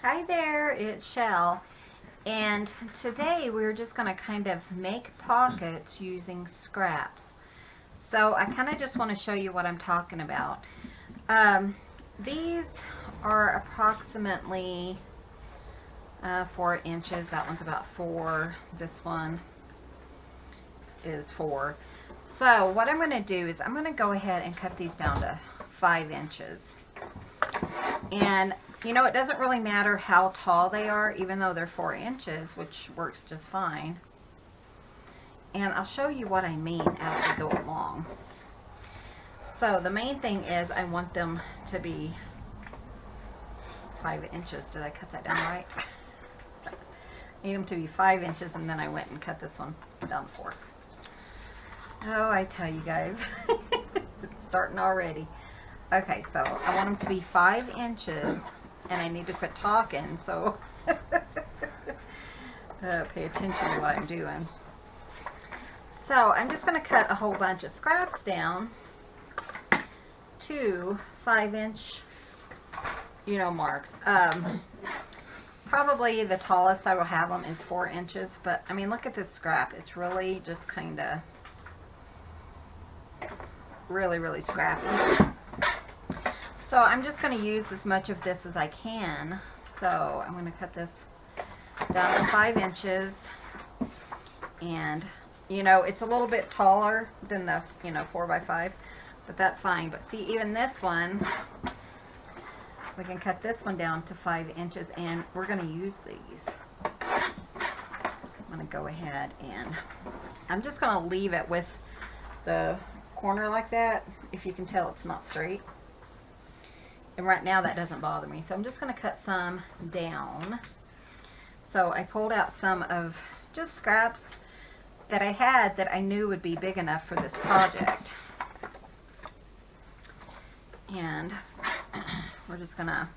Hi there, it's Shell, and today we're just going to kind of make pockets using scraps. So I kind of just want to show you what I'm talking about. These are approximately 4 inches. That one's about 4. This one is 4. So what I'm going to do is I'm going to go ahead and cut these down to 5 inches. And you know, it doesn't really matter how tall they are, even though they're 4 inches, which works just fine. And I'll show you what I mean as we go along. So the main thing is I want them to be 5 inches. Did I cut that down right? I need them to be 5 inches, and then I went and cut this one down 4. Oh, I tell you guys, it's starting already. Okay, so I want them to be 5 inches. And I need to quit talking, so pay attention to what I'm doing. So I'm just going to cut a whole bunch of scraps down to 5-inch, marks. Probably the tallest I will have them is 4 inches, but I mean, look at this scrap. It's really just kind of really scrappy. So I'm just going to use as much of this as I can. So I'm going to cut this down to 5 inches. And, it's a little bit taller than the, 4x5. But that's fine. But see, even this one, we can cut this one down to 5 inches. And we're going to use these. I'm going to go ahead and I'm just going to leave it with the corner like that. If you can tell, it's not straight. And right now that doesn't bother me. So I'm just going to cut some down. So I pulled out some of just scraps that I had that I knew would be big enough for this project. And we're just going to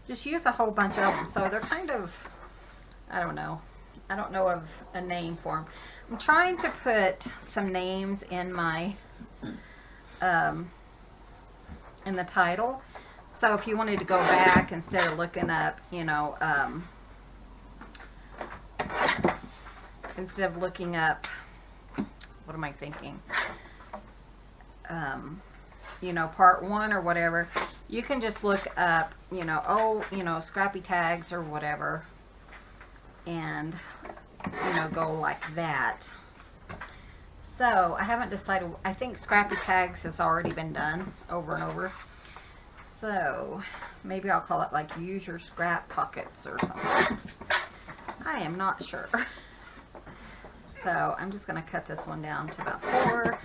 use a whole bunch of them. So they're kind of, I don't know of a name for them. I'm trying to put some names in my, in the title. So if you wanted to go back instead of looking up, instead of looking up, what am I thinking? Part 1 or whatever, you can just look up, scrappy tags or whatever, and, go like that. So I haven't decided. I think scrappy tags has already been done over and over. So maybe I'll call it like use your scrap pockets or something. I am not sure. So I'm just going to cut this one down to about 4.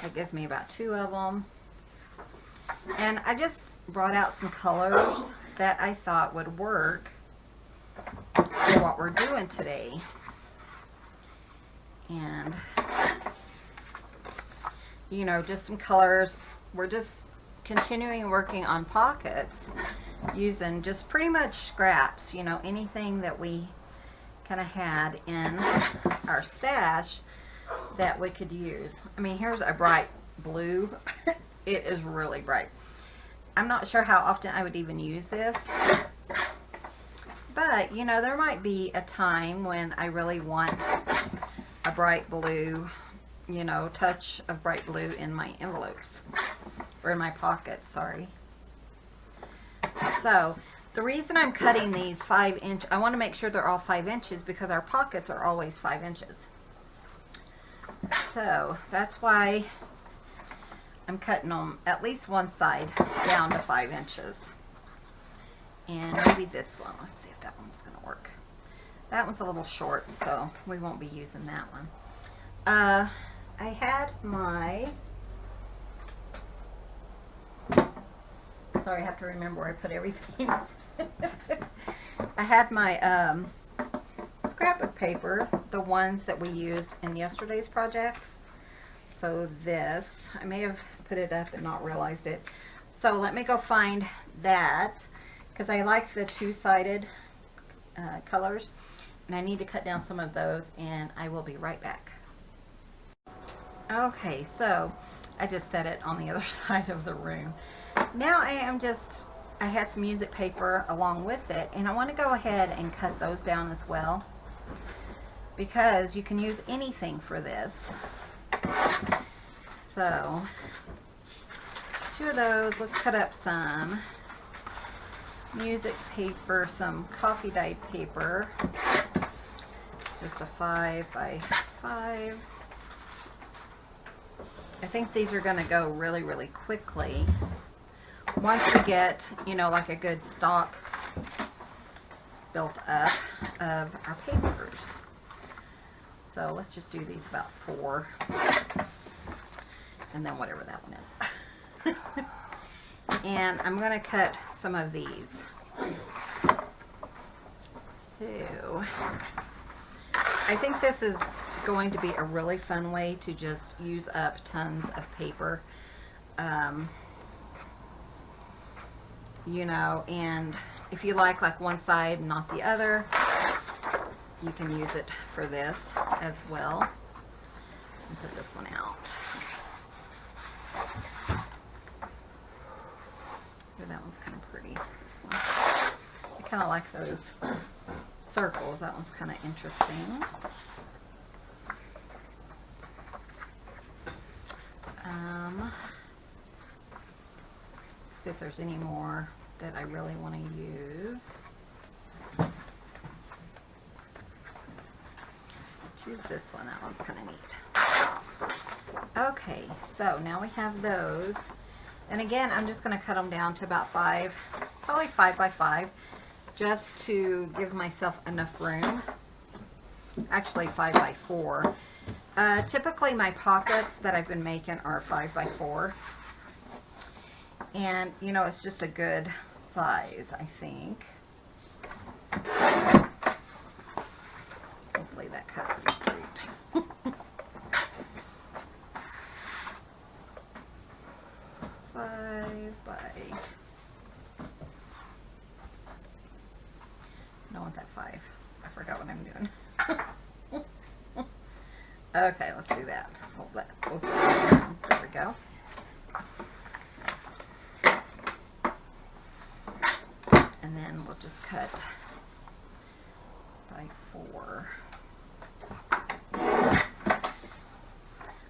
That gives me about 2 of them. And I just brought out some colors that I thought would work for what we're doing today. And, just some colors. We're just continuing working on pockets using just pretty much scraps, anything that we kind of had in our stash that we could use. I mean, here's a bright blue. It is really bright. I'm not sure how often I would even use this, but there might be a time when I really want a bright blue, touch of bright blue in my envelopes. Or in my pockets, sorry. So, the reason I'm cutting these 5-inch, I want to make sure they're all 5 inches because our pockets are always 5 inches. So, that's why I'm cutting them at least one side down to 5 inches. And maybe this one. Let's see if that one's going to work. That one's a little short, so we won't be using that one. I had my... Sorry, I have to remember where I put everything. I had my scrapbook paper, the ones that we used in yesterday's project. So this, I may have put it up and not realized it. So let me go find that, because I like the two-sided colors, and I need to cut down some of those, and I will be right back. Okay, so I just set it on the other side of the room. Now I am just I had some music paper along with it, and I want to go ahead and cut those down as well, because you can use anything for this. So 2 of those. Let's cut up some music paper, some coffee dyed paper, just a 5 by 5. I think these are going to go really, really quickly once we get, you know, like a good stock built up of our papers. So let's just do these about 4, and then whatever that one is. And I'm going to cut some of these. So I think this is going to be a really fun way to just use up tons of paper. You know, and if you like one side and not the other, you can use it for this as well. And put this one out. Ooh, that one's kind of pretty. This one. I kind of like those circles. That one's kind of interesting. See if there's any more that I really want to use. Choose this one. That one's kind of neat. Okay, so now we have those. And again, I'm just going to cut them down to about 5, probably 5 by 5, just to give myself enough room. Actually 5 by 4. Typically my pockets that I've been making are 5 by 4. And, you know, it's just a good size, I think. Hopefully that cut pretty straight. 5 by... I don't want that 5. I forgot what I'm doing. Okay, let's do that. Hold that. There we go. And then we'll just cut by 4.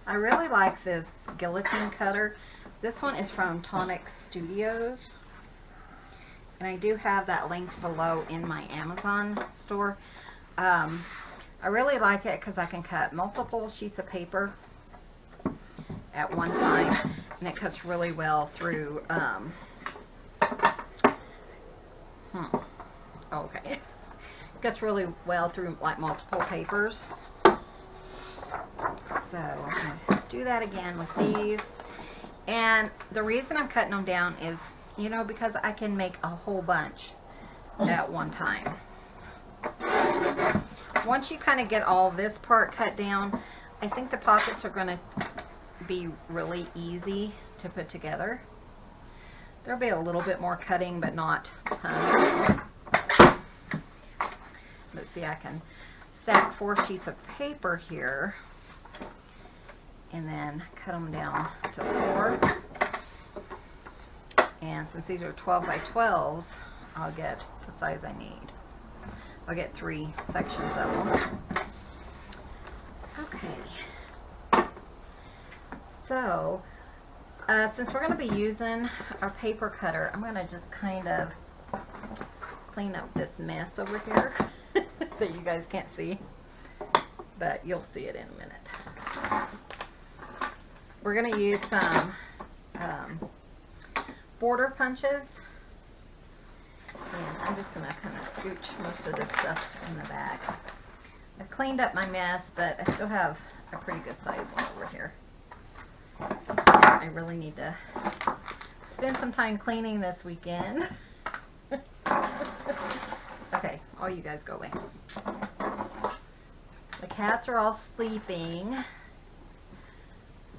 I really like this guillotine cutter. This one is from Tonic Studios. And I do have that linked below in my Amazon store. I really like it because I can cut multiple sheets of paper at one time. And it cuts really well through... Okay. It cuts really well through like multiple papers. So I'm going to do that again with these. And the reason I'm cutting them down is, you know, because I can make a whole bunch at one time. Once you kind of get all this part cut down, I think the pockets are going to be really easy to put together. There'll be a little bit more cutting, but not tons. Let's see, I can stack 4 sheets of paper here and then cut them down to 4. And since these are 12 by 12s, I'll get the size I need. I'll get 3 sections of them. Okay. So, since we're going to be using our paper cutter, I'm going to just kind of clean up this mess over here that you guys can't see, but you'll see it in a minute. We're going to use some border punches, and I'm just going to kind of scooch most of this stuff in the back. I've cleaned up my mess, but I still have a pretty good size one over here. I really need to spend some time cleaning this weekend. Okay, all you guys go away. The cats are all sleeping.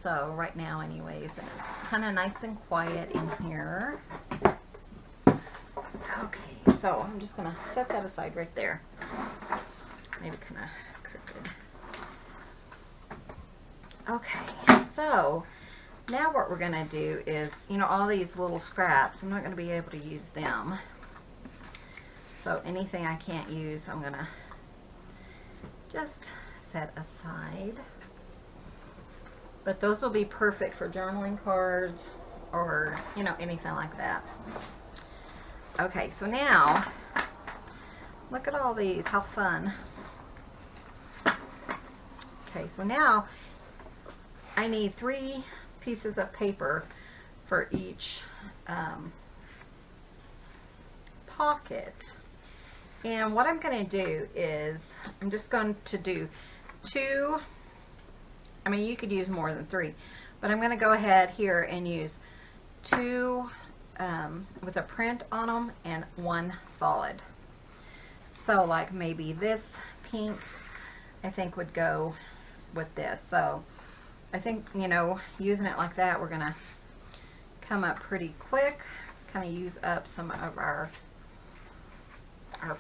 So right now anyways, and it's kind of nice and quiet in here. Okay, so I'm just going to set that aside right there. Maybe kind of crooked. Okay, so Now what we're going to do is, you know, all these little scraps, I'm not going to be able to use them. So anything I can't use, I'm going to just set aside. But those will be perfect for journaling cards or, you know, anything like that. Okay, so now, look at all these, how fun. Okay, so now I need 3 pieces of paper for each pocket. And what I'm going to do is, I'm just going to do 2, I mean you could use more than 3, but I'm going to go ahead here and use 2 with a print on them and 1 solid. So like maybe this pink I think would go with this. So I think, you know, using it like that, we're going to come up pretty quick, kind of use up some of our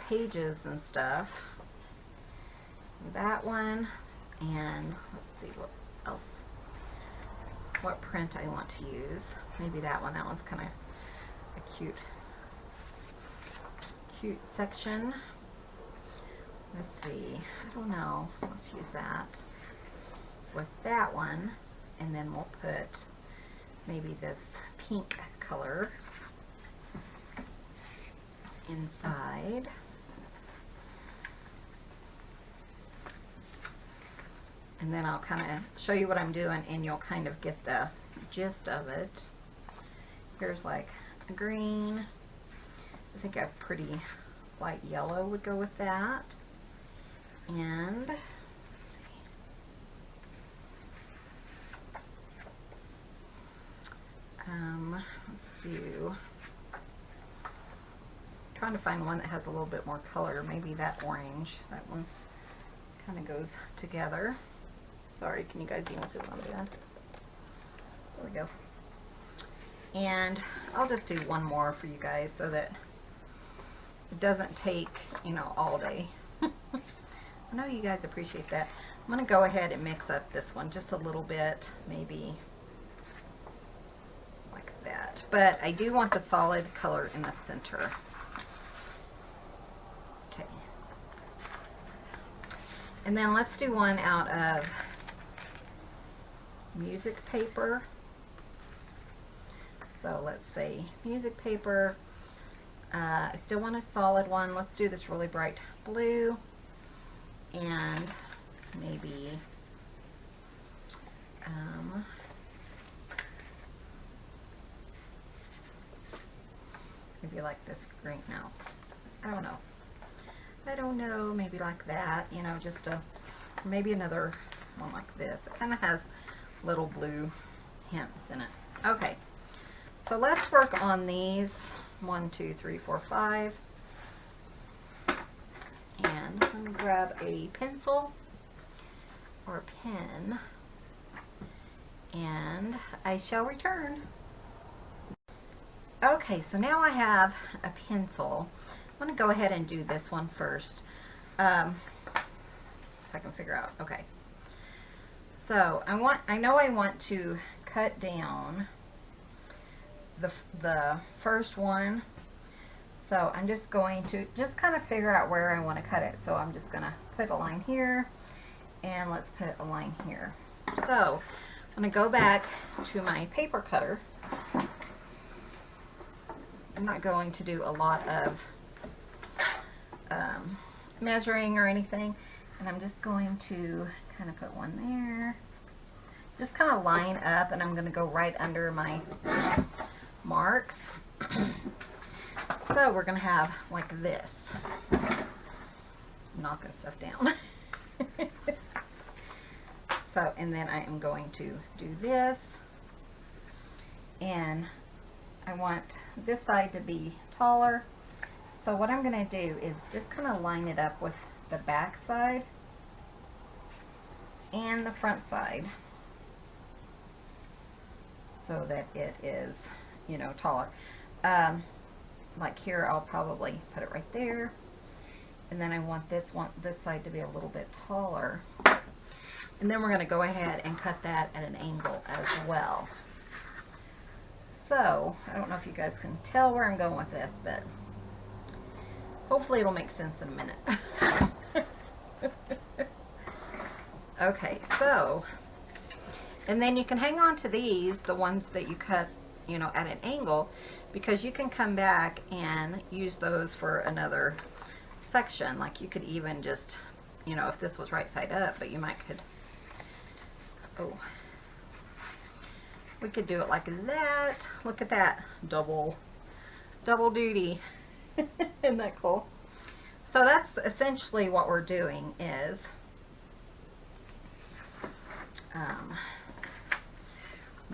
pages and stuff. That one, and let's see what else, what print I want to use. Maybe that one. That one's kind of a cute section. Let's see, I don't know, let's use that with that one, and then we'll put maybe this pink color inside. And then I'll kind of show you what I'm doing and you'll kind of get the gist of it. Here's like a green. I think a pretty light yellow would go with that. And let's do, trying to find one that has a little bit more color. Maybe that orange, that one kind of goes together. Sorry, can you guys even see what I'm doing? There we go. And I'll just do one more for you guys so that it doesn't take, you know, all day. I know you guys appreciate that. I'm going to go ahead and mix up this one just a little bit, maybe like that. But I do want the solid color in the center. Okay. And then let's do one out of music paper. So let's say music paper. I still want a solid one. Let's do this really bright blue. And maybe maybe like this green. No, I don't know, maybe like that, you know, just maybe another one like this. It kind of has little blue hints in it. Okay, so let's work on these 1, 2, 3, 4, 5. And let me grab a pencil or a pen, and I shall return. Okay, so now I have a pencil. I'm going to go ahead and do this one first. If I can figure out. Okay. So I know I want to cut down the first one. So I'm just going to just kind of figure out where I want to cut it. So I'm just going to put a line here, and let's put a line here. So I'm going to go back to my paper cutter. I'm not going to do a lot of measuring or anything, and I'm just going to kind of put one there. Just kind of line up, and I'm going to go right under my marks. So we're going to have like this. I'm knocking stuff down. So, and then I am going to do this, and I want this side to be taller. So what I'm going to do is just kind of line it up with the back side and the front side so that it is, you know, taller. Like here, I'll probably put it right there, and then I want this side to be a little bit taller, and then we're going to go ahead and cut that at an angle as well. So, I don't know if you guys can tell where I'm going with this, but hopefully it'll make sense in a minute. Okay, so, and then you can hang on to these, the ones that you cut, you know, at an angle, because you can come back and use those for another section. Like you could even just, you know, if this was right side up, but you might we could do it like that. Look at that, double duty. Isn't that cool? So that's essentially what we're doing is I'll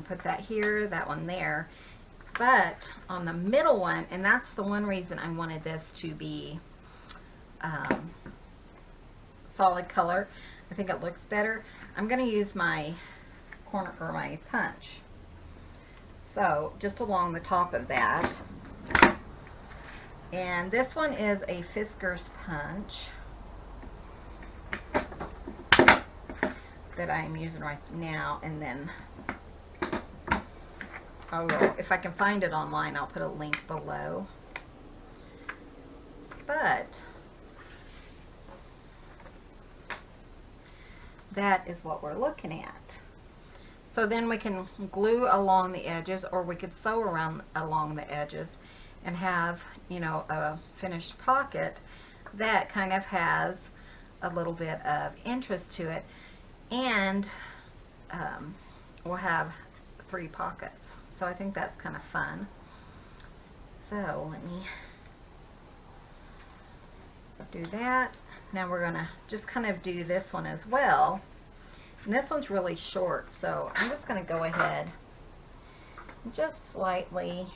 put that here, that one there, but on the middle one, and that's the one reason I wanted this to be solid color. I think it looks better. I'm going to use my corner or my punch. So just along the top of that, and this one is a Fisker's punch that I'm using right now, and then if I can find it online, I'll put a link below. But that is what we're looking at. So then we can glue along the edges, or we could sew around along the edges and have, you know, a finished pocket that kind of has a little bit of interest to it, and we'll have 3 pockets. So I think that's kind of fun. So let me do that. Now we're gonna just kind of do this one as well. And this one's really short, so I'm just gonna go ahead and just slightly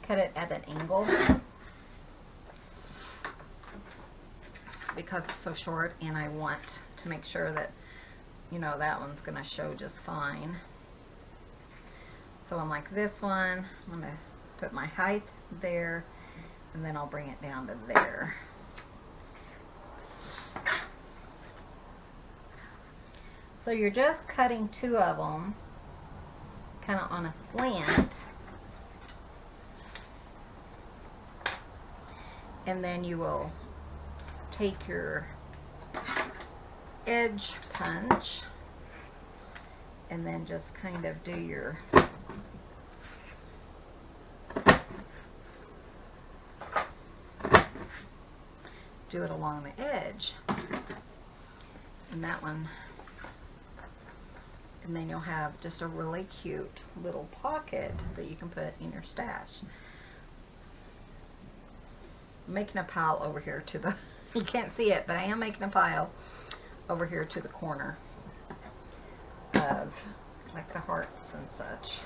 cut it at an angle because it's so short, and I want to make sure that, you know, that one's gonna show just fine. So unlike this one, I'm gonna put my height there, and then I'll bring it down to there. So you're just cutting 2 of them kind of on a slant, and then you will take your edge punch and then just kind of do your do it along the edge, and that one, and then you'll have just a really cute little pocket that you can put in your stash. I'm making a pile over here to the, you can't see it, but I am making a pile over here to the corner of like the hearts and such.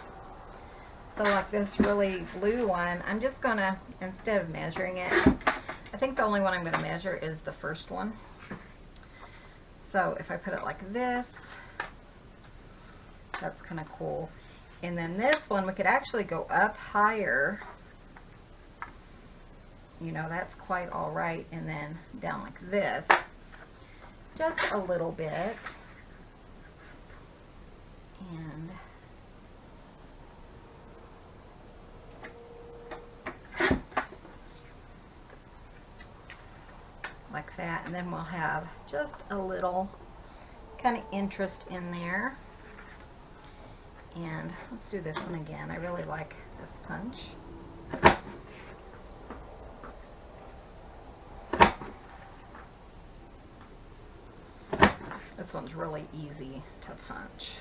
So like this really blue one, I'm just gonna, instead of measuring it, I think the only one I'm going to measure is the first one. So if I put it like this, that's kind of cool. And then this one, we could actually go up higher. You know, that's quite all right. And then down like this, just a little bit. And like that, and then we'll have just a little kind of interest in there. And let's do this one again. I really like this punch. This one's really easy to punch.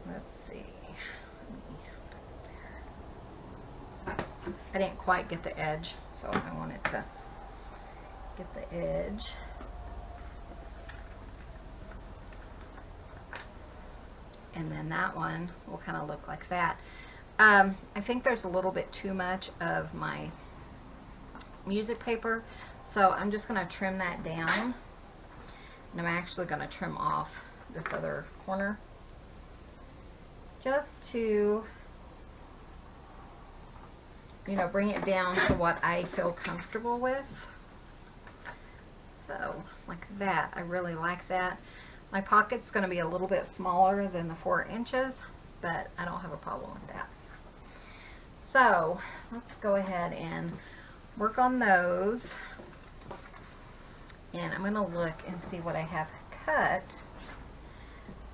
Let's see. I didn't quite get the edge, so I wanted to get the edge. And then that one will kind of look like that. I think there's a little bit too much of my music paper, so I'm just going to trim that down. And I'm actually going to trim off this other corner just to, you know, bring it down to what I feel comfortable with. So, like that. I really like that. My pocket's going to be a little bit smaller than the 4 inches. but I don't have a problem with that. So let's go ahead and work on those. And I'm going to look and see what I have cut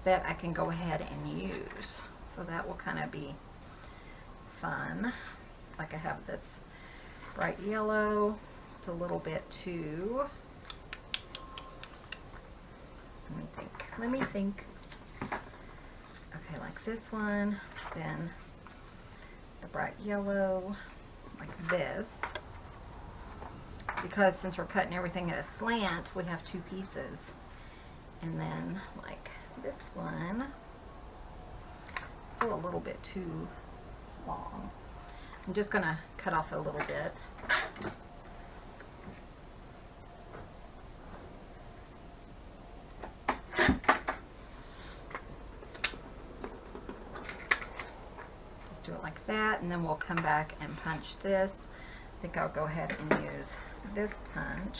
that I can go ahead and use. So that will kind of be fun. Like I have this bright yellow. It's a little bit too. Let me think. Okay, like this one, then the bright yellow, like this. Because since we're cutting everything at a slant, we have two pieces. And then like this one, still a little bit too long. I'm just going to cut off a little bit. Just do it like that, and then we'll come back and punch this. I think I'll go ahead and use this punch.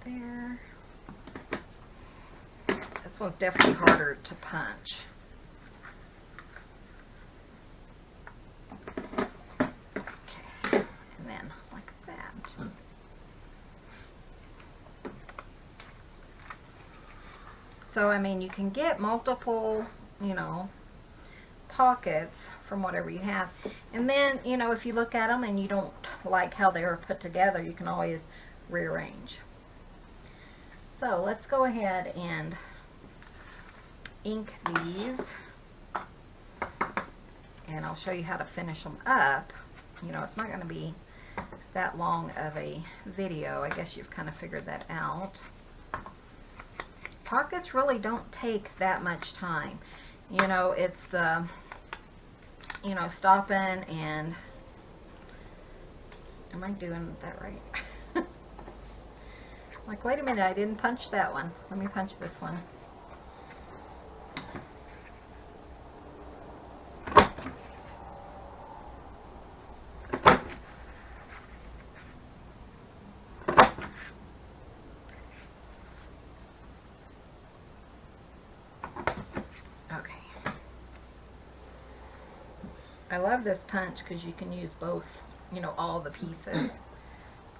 There. This one's definitely harder to punch. Okay, and then like that. So, I mean, you can get multiple, you know, pockets from whatever you have. And then, you know, if you look at them and you don't like how they were put together, you can always rearrange. So let's go ahead and ink these, and I'll show you how to finish them up. You know, it's not going to be that long of a video. I guess you've kind of figured that out. Pockets really don't take that much time. You know, it's the, you know, stopping and, am I doing that right? Like, wait a minute, I didn't punch that one. Let me punch this one. Okay. I love this punch because you can use both, you know, all the pieces.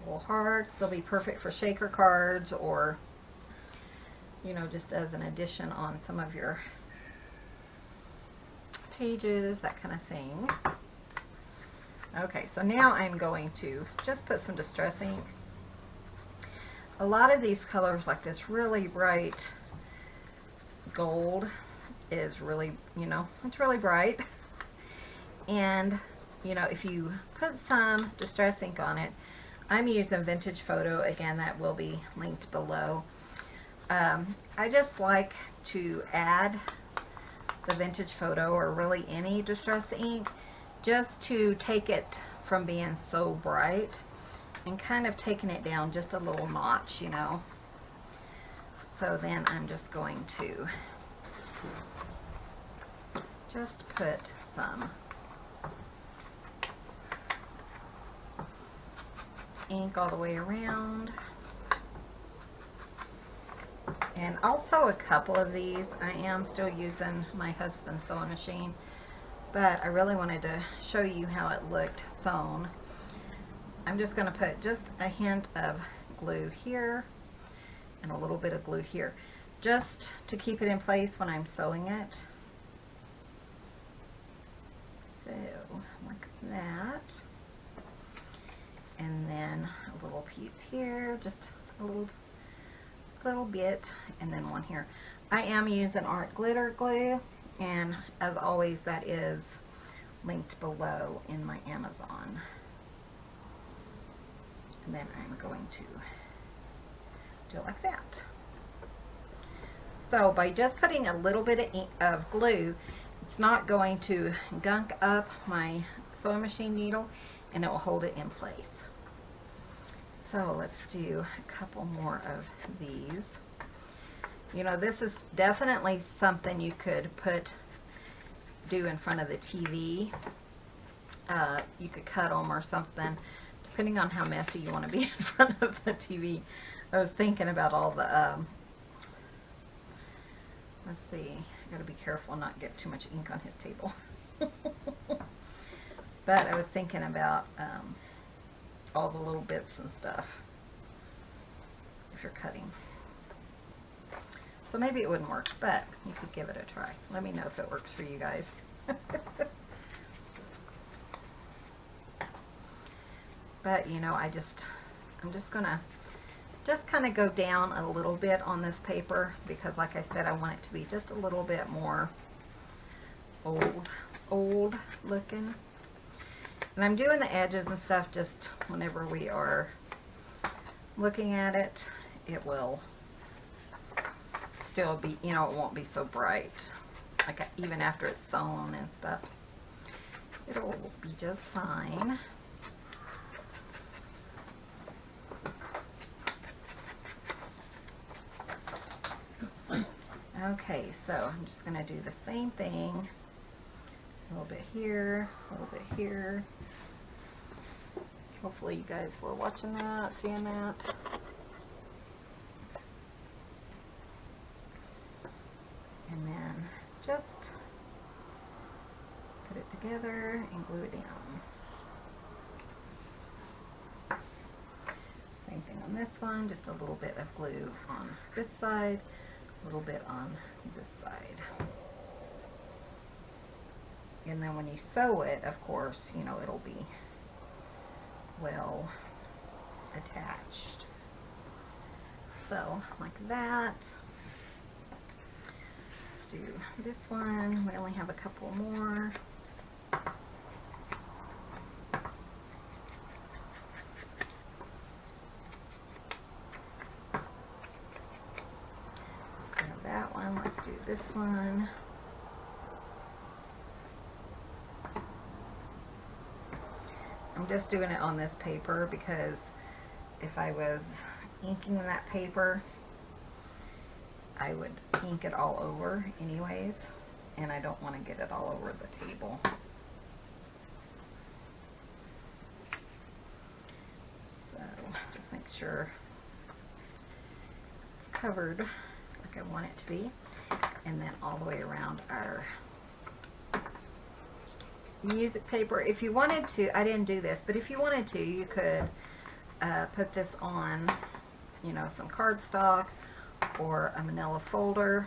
Little hearts, they'll be perfect for shaker cards, or, you know, just as an addition on some of your pages, that kind of thing. Okay, so now I'm going to just put some distress ink. A lot of these colors, like this really bright gold, is really, you know, it's really bright. And, you know, if you put some distress ink on it, I'm using Vintage Photo. Again, that will be linked below. I just like to add the Vintage Photo, or really any distress ink, just to take it from being so bright and kind of taking it down just a little notch, you know. So then I'm just going to just put some ink all the way around. And also a couple of these, I am still using my husband's sewing machine, but I really wanted to show you how it looked sewn. I'm just going to put just a hint of glue here and a little bit of glue here, just to keep it in place when I'm sewing it. So, like that. And then a little piece here, just a little bit, and then one here. I am using art glitter glue, and as always, that is linked below in my Amazon. And then I'm going to do it like that. So by just putting a little bit of glue, it's not going to gunk up my sewing machine needle, and it will hold it in place. So let's do a couple more of these. You know, this is definitely something you could do in front of the TV. You could cut them or something, depending on how messy you want to be in front of the TV. I was thinking about all the, let's see, I gotta be careful and not get too much ink on his table. But I was thinking about all the little bits and stuff if you're cutting. So maybe it wouldn't work, but you could give it a try. Let me know if it works for you guys. But you know, I'm just gonna kind of go down a little bit on this paper because, like I said, I want it to be just a little bit more old looking. And I'm doing the edges and stuff just whenever we are looking at it, it will still be, you know, it won't be so bright. Like even after it's sewn and stuff, it'll be just fine. Okay, so I'm just going to do the same thing. A little bit here, a little bit here. Hopefully you guys were watching that, seeing that. And then just put it together and glue it down. Same thing on this one, just a little bit of glue on this side, a little bit on this side. And then when you sew it, of course, you know, it'll be well attached. So, like that. Let's do this one. We only have a couple more. Grab that one. Let's do this one. I'm just doing it on this paper because if I was inking that paper, I would ink it all over anyways, and I don't want to get it all over the table. So just make sure it's covered like I want it to be, and then all the way around our music paper. If you wanted to, I didn't do this, but if you wanted to, you could put this on, you know, some cardstock or a manila folder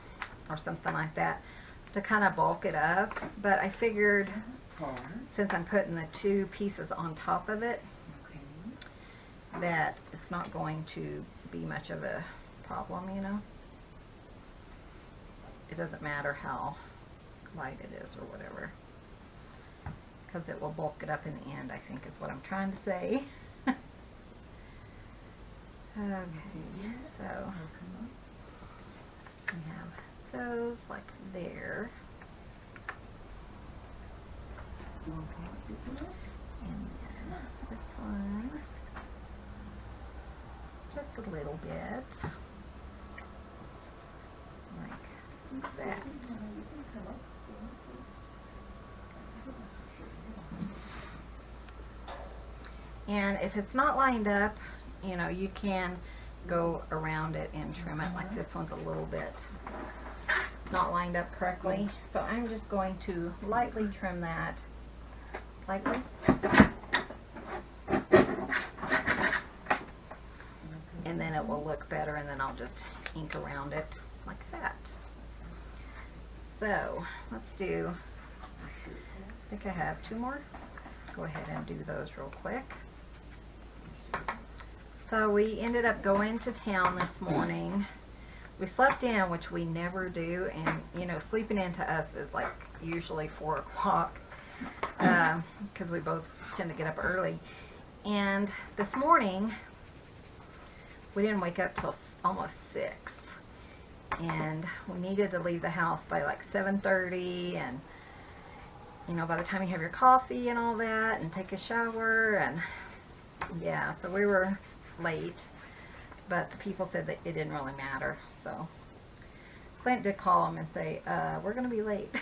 or something like that to kind of bulk it up. But I figured since I'm putting the two pieces on top of it, that it's not going to be much of a problem, you know. It doesn't matter how light it is or whatever, because it will bulk it up in the end, I think is what I'm trying to say. Okay, so we have those like there. And then this one, just a little bit, like that. And if it's not lined up, you know, you can go around it and trim it. Like this one's a little bit not lined up correctly. So I'm just going to lightly trim that. Lightly. And then it will look better, and then I'll just ink around it like that. So let's do, I think I have two more. Go ahead and do those real quick. So we ended up going to town this morning. We slept in, which we never do, and you know, sleeping in to us is like usually 4 o'clock because we both tend to get up early. And this morning we didn't wake up till almost 6, and we needed to leave the house by like 7:30, and you know, by the time you have your coffee and all that and take a shower, and yeah, so we were late, but the people said that it didn't really matter. So Clint did call them and say, we're going to be late.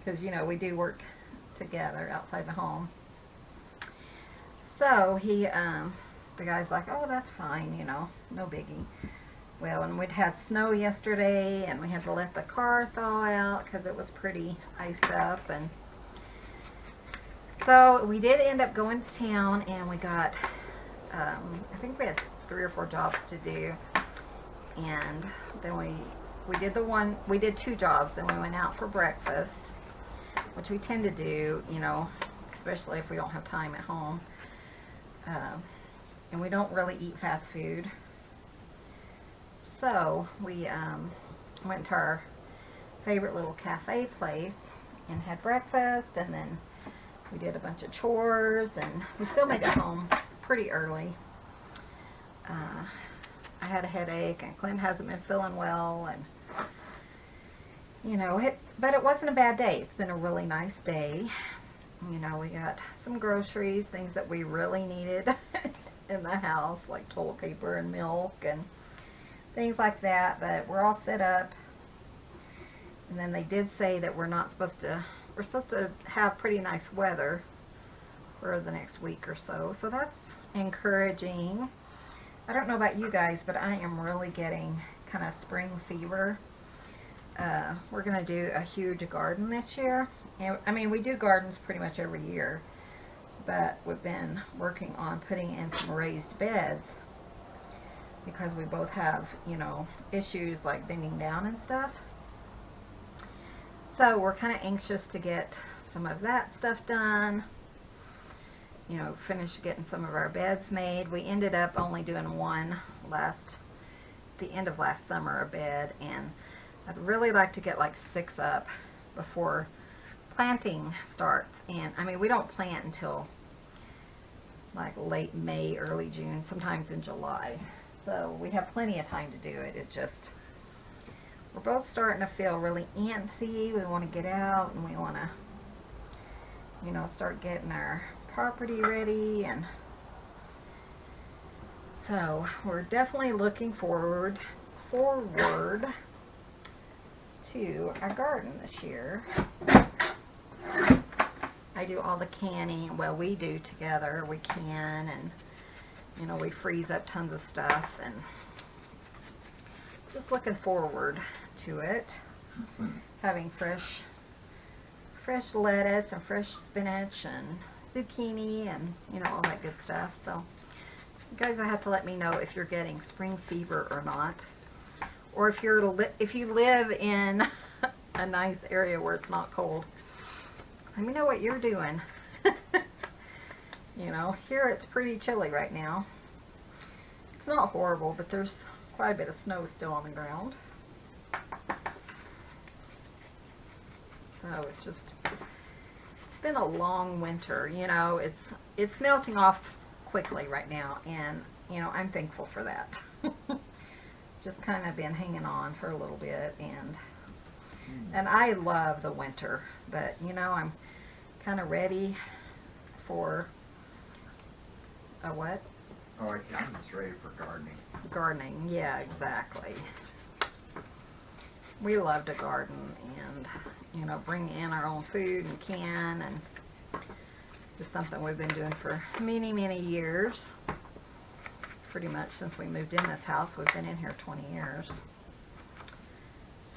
Because, you know, we do work together outside the home. So he, the guy's like, oh, that's fine, you know, no biggie. Well, and we'd had snow yesterday, and we had to let the car thaw out because it was pretty iced up. And so we did end up going to town, and we got, I think we had 3 or 4 jobs to do. And then we did 2 jobs. Then we went out for breakfast, which we tend to do, you know, especially if we don't have time at home. And we don't really eat fast food. So we went to our favorite little cafe place and had breakfast, and then we did a bunch of chores, and we still made it home pretty early. I had a headache, and Clint hasn't been feeling well, and you know, but it wasn't a bad day. It's been a really nice day. You know, we got some groceries, things that we really needed in the house, like toilet paper and milk and things like that, but we're all set up. And then they did say that we're supposed to have pretty nice weather for the next week or so, so that's encouraging. I don't know about you guys, but I am really getting kind of spring fever. We're going to do a huge garden this year. And, I mean, we do gardens pretty much every year, but we've been working on putting in some raised beds because we both have, you know, issues like bending down and stuff. So we're kind of anxious to get some of that stuff done. You know, finish getting some of our beds made. We ended up only doing one the end of last summer, a bed, and I'd really like to get like 6 up before planting starts. And I mean, we don't plant until like late May, early June, sometimes in July. So we have plenty of time to do it. It just, we're both starting to feel really antsy. We want to get out, and we want to, you know, start getting our property ready. And so we're definitely looking forward to our garden this year. I do all the canning. Well, we do together. We can, and you know, we freeze up tons of stuff, and just looking forward to it. Having fresh lettuce and fresh spinach and zucchini and, you know, all that good stuff. So you guys will have to let me know if you're getting spring fever or not, or if you live in a nice area where it's not cold. Let me know what you're doing. You know, here it's pretty chilly right now. It's not horrible, but there's quite a bit of snow still on the ground. So it's been a long winter. You know, it's melting off quickly right now, and you know, I'm thankful for that. Just kind of been hanging on for a little bit, and I love the winter, but you know, I'm kind of ready for a what? Oh, I see. I'm just ready for gardening. Gardening, yeah, exactly. We love to garden and, you know, bring in our own food and can, and just something we've been doing for many, many years. Pretty much since we moved in this house. We've been in here 20 years.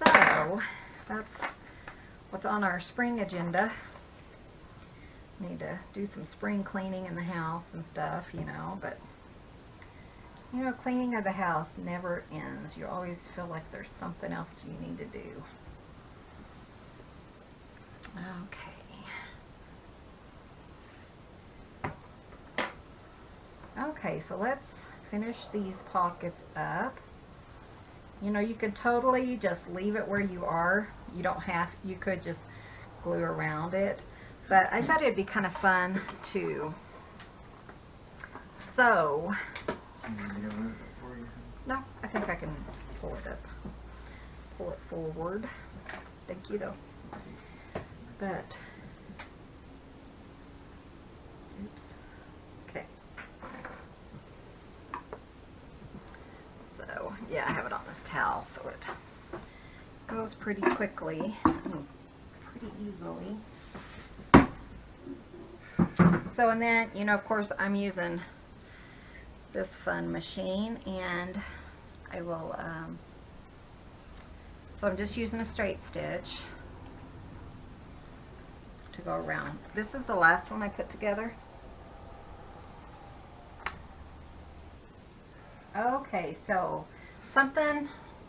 So, that's what's on our spring agenda. Need to do some spring cleaning in the house and stuff, you know, but you know, cleaning of the house never ends. You always feel like there's something else you need to do. Okay, so let's finish these pockets up. You know, you could totally just leave it where you are. You don't have, you could just glue around it. But I thought it'd be kind of fun to sew. No, I think I can pull it up. Pull it forward. Thank you, though. But, oops. Okay. So, yeah, I have it on this towel, so it goes pretty quickly, pretty easily. So, and then, you know, of course, I'm using this fun machine, and I will, so I'm just using a straight stitch to go around. This is the last one I put together. Okay, so something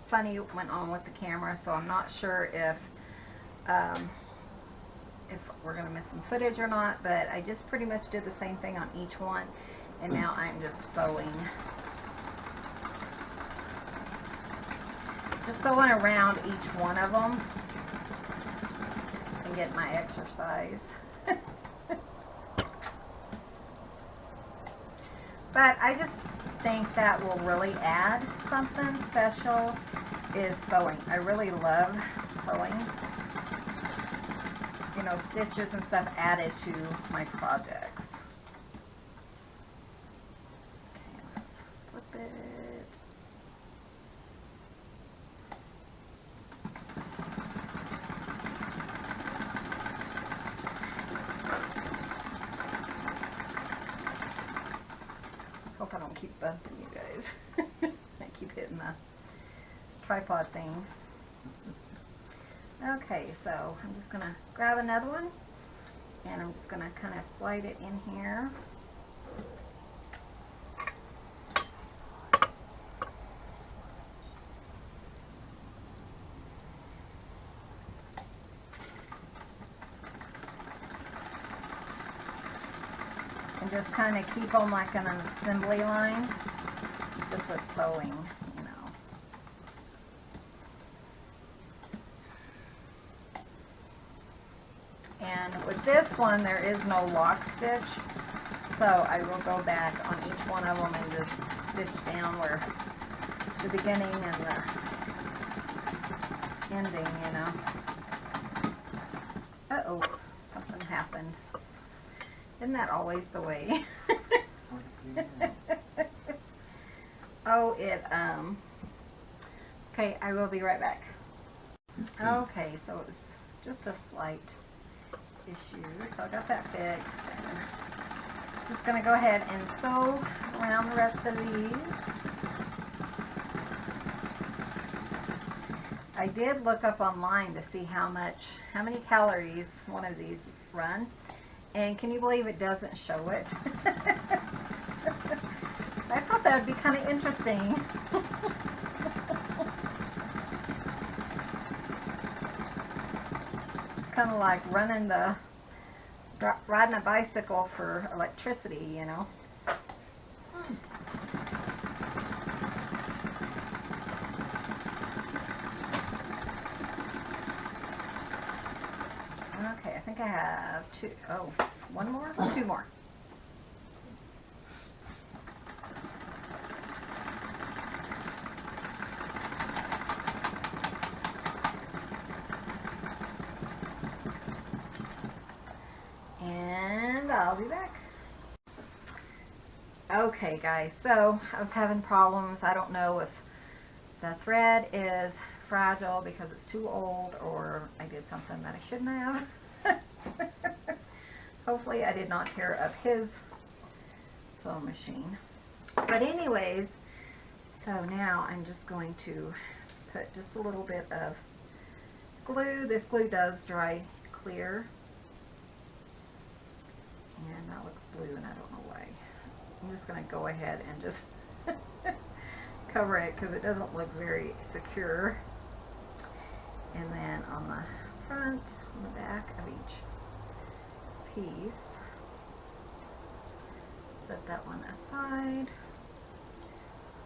funny went on with the camera, so I'm not sure if we're going to miss some footage or not, but I just pretty much did the same thing on each one, and now I'm just sewing. Just going around each one of them and get my exercise. But I just think that will really add something special is sewing. I really love sewing. You know, stitches and stuff added to my projects. Okay, let's flip it. Hope I don't keep bumping you guys. I keep hitting the tripod thing. Okay, so I'm just going to grab another one, and I'm just going to kind of slide it in here. And just kind of keep them like an assembly line, just with sewing, you know. And with this one, there is no lock stitch, so I will go back on each one of them and just stitch down where the beginning and the ending, you know. Uh-oh, something happened. Isn't that always the way? Oh, okay, I will be right back. Okay, so it was just a slight issue, so I got that fixed. And just going to go ahead and sew around the rest of these. I did look up online to see how many calories one of these run, and can you believe it doesn't show it? I thought that would be kind of interesting. Kind of like riding a bicycle for electricity, you know. Okay, I think I have one more? Two more. And I'll be back. Okay guys, so I was having problems. I don't know if the thread is fragile because it's too old, or I did something that I shouldn't have. Hopefully I did not tear up his sewing machine. But anyways, so now I'm just going to put just a little bit of glue. This glue does dry clear. And that looks blue, and I don't know why. I'm just going to go ahead and just cover it because it doesn't look very secure. And then on the front, on the back of each piece, set that one aside.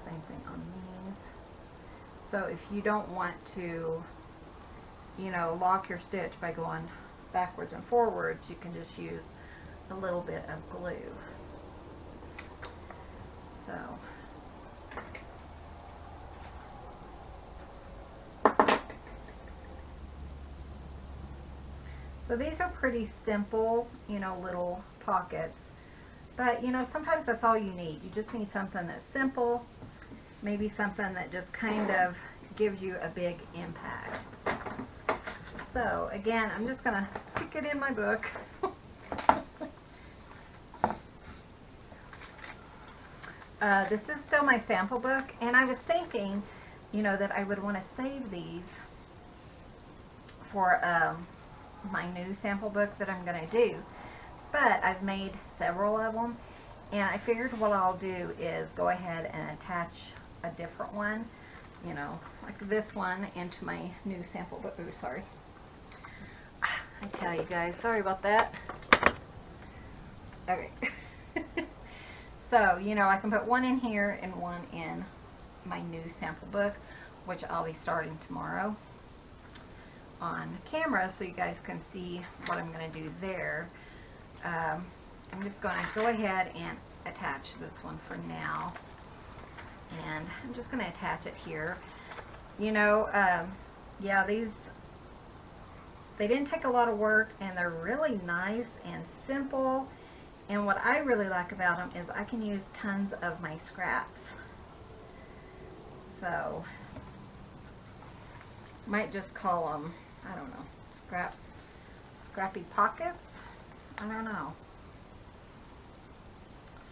Same thing on these. So if you don't want to, you know, lock your stitch by going backwards and forwards, you can just use a little bit of glue. So these are pretty simple, you know, little pockets, but you know, sometimes that's all you need. You just need something that's simple, maybe something that just kind of gives you a big impact. So again, I'm just gonna stick it in my book. This is still my sample book, and I was thinking, you know, that I would want to save these for my new sample book that I'm going to do. But I've made several of them, and I figured what I'll do is go ahead and attach a different one, you know, like this one into my new sample book. Oh, sorry. I tell you guys, sorry about that. Okay. So, you know, I can put one in here and one in my new sample book, which I'll be starting tomorrow on camera so you guys can see what I'm going to do there. I'm just going to go ahead and attach this one for now. And I'm just going to attach it here. You know, yeah, these, they didn't take a lot of work, and they're really nice and simple. And what I really like about them is I can use tons of my scraps. So, might just call them, I don't know, scrappy pockets? I don't know.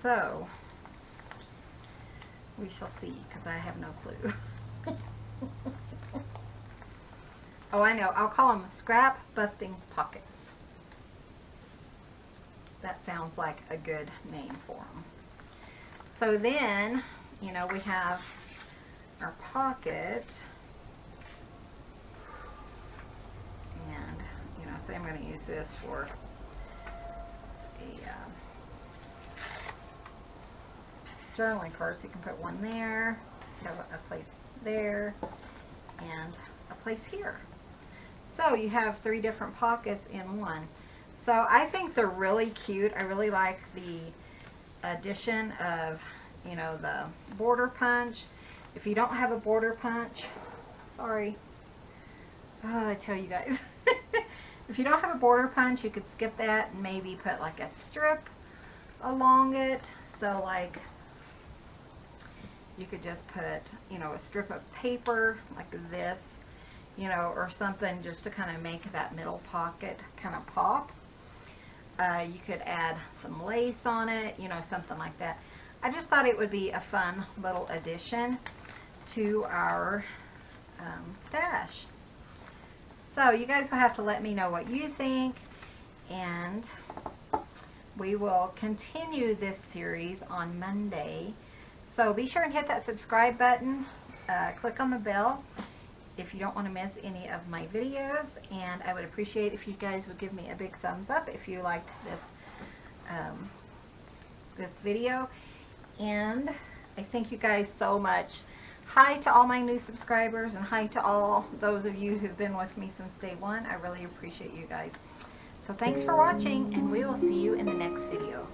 So, we shall see, because I have no clue. Oh, I know. I'll call them scrap busting pockets. That sounds like a good name for them. So then, you know, we have our pocket. And, you know, say I'm going to use this for a journaling card. So you can put one there, have a place there, and a place here. So you have 3 different pockets in one. So I think they're really cute. I really like the addition of, you know, the border punch. If you don't have a border punch, sorry, oh, I tell you guys, if you don't have a border punch, you could skip that and maybe put like a strip along it. So like, you could just put, you know, a strip of paper like this, you know, or something just to kind of make that middle pocket kind of pop. You could add some lace on it, you know, something like that. I just thought it would be a fun little addition to our stash. So you guys will have to let me know what you think, and we will continue this series on Monday. So be sure and hit that subscribe button, click on the bell if you don't want to miss any of my videos, and I would appreciate if you guys would give me a big thumbs up if you liked this video. And I thank you guys so much. Hi to all my new subscribers, and hi to all those of you who've been with me since day one. I really appreciate you guys. So thanks for watching, and we will see you in the next video.